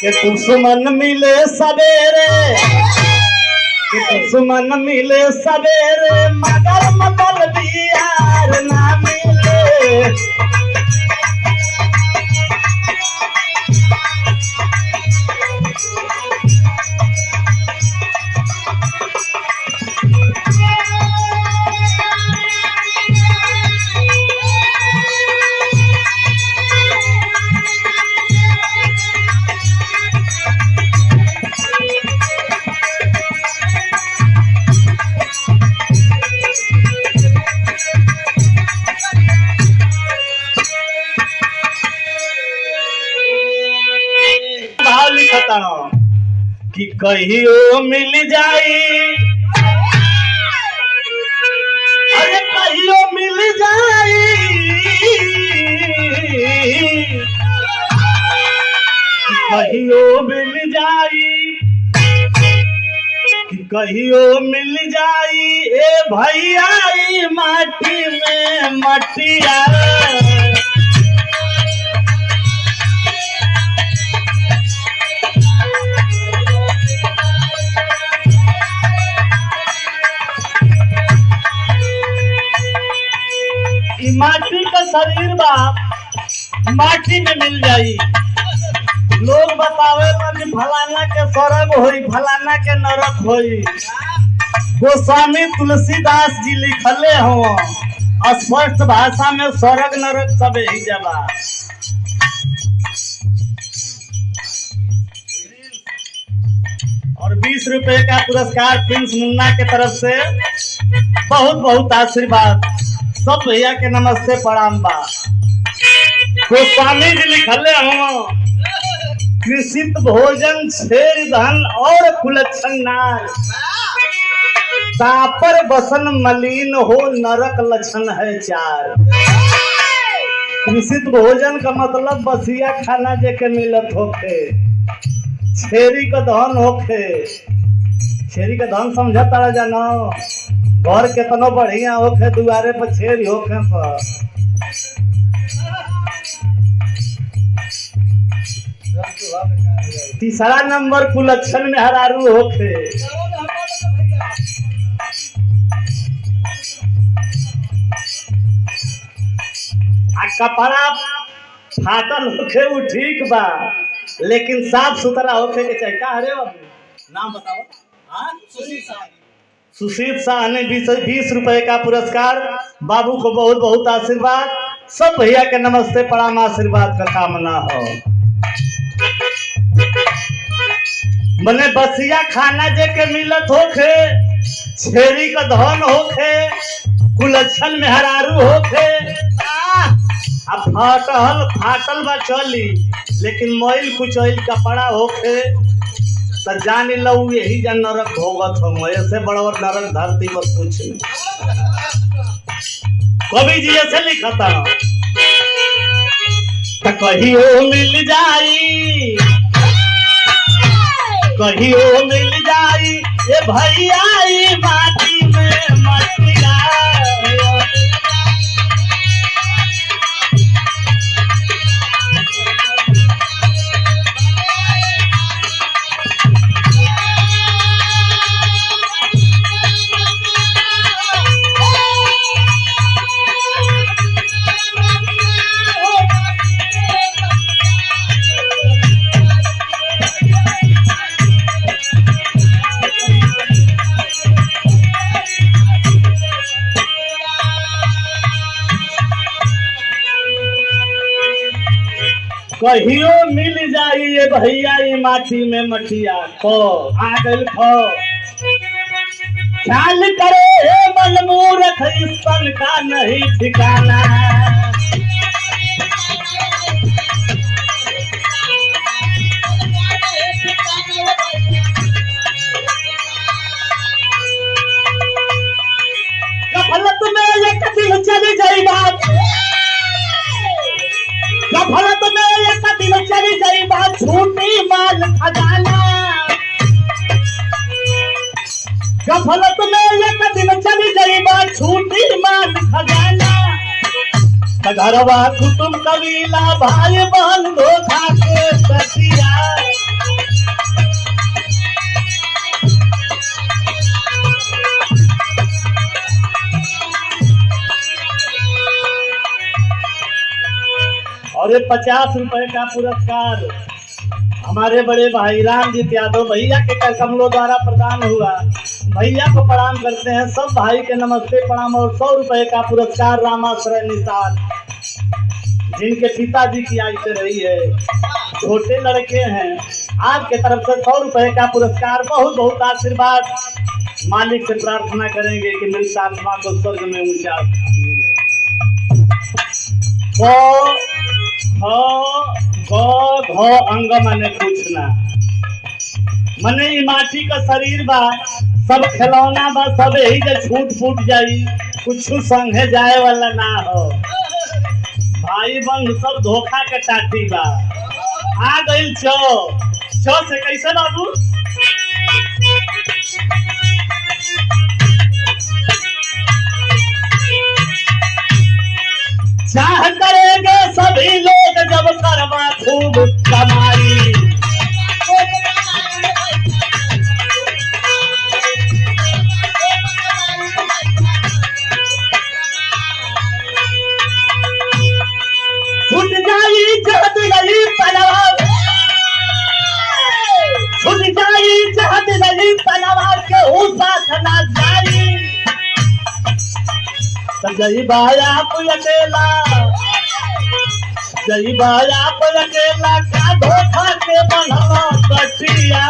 कि दुश्मन मिले सवेरे, कि दुश्मन मिले सवेरे मगर मतलब यार ना मिले। कि कहियो मिल जाई, अरे कहियो मिल जाई, कहियो मिल जाई, कहियो मिल जाई ए भैया माटी में मटिया। माटी का शरीर बा माटी में मिल जाई। लोग बतावे कि फलाना के स्वर्ग होई, फलाना के नरक होई। गोस्वामी तुलसीदास जी लिखले हो स्पष्ट भाषा में स्वर्ग नरक सब ही जबा। और 20 रुपए का पुरस्कार प्रिंस मुन्ना के तरफ से बहुत बहुत आशीर्वाद। सब भैया के नमस्ते प्रणाम बा। गोस्वामी जी लिखले हो कृषित भोजन छेर धन और कुलच्छन नार, तापर बसन मलिन हो नरक लक्षण है चार। कृषित भोजन का मतलब बसिया खाना जेके मिलत होखे, छेरी का धन होखे। छेरी का धन समझता जानो, घर केतनो बढ़िया होखे दुआरे पर छेरी होखे पर। तीसरा नंबर कुलच्छन में हरारू होखे। आ कपड़ा फाटल होखे वो ठीक बा, लेकिन साफ सुथरा होखे के चाहिए। का हरे बाबू नाम बताओ? सुशील शाह ने 20 रुपए का पुरस्कार। बाबू को बहुत बहुत आशीर्वाद। सब भैया के नमस्ते प्रणाम, आशीर्वाद का कामना हो। मने बसिया खाना जे के मिलत होखे, छेरी का धन होखे, कुलच्छन में हरारू होखे। फाटल बा चली, लेकिन मोइल कुचैल कपड़ा होखे तो जान लो यही जन नरक भोगत हो। ऐसे बड़ा नरक धरती पर कुछ नहीं। कवि जी ऐसे लिखता तो कहियो मिल जाई, कहियो मिल जाई ए भैया माटी में मटिया। कहियो मिल जाई ये भैया माटी में मटिया। खो आ गइल खो, ख्याल करे हे मन मूर्ख इस पल का नहीं ठिकाना। गफलत में एक दिन चली जाई बात, गफलत में एक दिन चली जाई बात, छूटी माल खजाना। गफलत में एक दिन चली जाई बात, छूटी माल खजाना। घरवा कुटुम कबीला भाई बहन धोखा के सतिया। और ये 50 रुपए का पुरस्कार हमारे बड़े भाई रामजीत यादव भैया के कमलों द्वारा प्रदान हुआ। भैया को प्रणाम करते हैं, सब भाई के नमस्ते प्रणाम। और 100 रुपए का पुरस्कार रामाश्रय निषाद, जिनके पिताजी की आयु रही है, छोटे लड़के हैं, आपके तरफ से 100 रुपए का पुरस्कार। बहुत बहुत आशीर्वाद। मालिक से प्रार्थना करेंगे कि मेरी आत्मा को स्वर्ग में ऊंचा मिले। अंग मने कुछ ना मने ई माटी का शरीर बा, सब खिलौना बा, सब यही जे छूट फूट जाई, कुछ संगे जाए वाला ना हो। भाई बंद सब धोखा के टाटी बा। आ गई चो से कैसे बाबू चाह करेंगे सभी लोग जब करवा खूब कमाई। छूट जाई जहद नहीं पलवा, छूट जाई जहद नहीं पलवा के साथ ना जाई। जय बाया अकेला, जय बाया अकेला का धोखा के बनवा कटिया।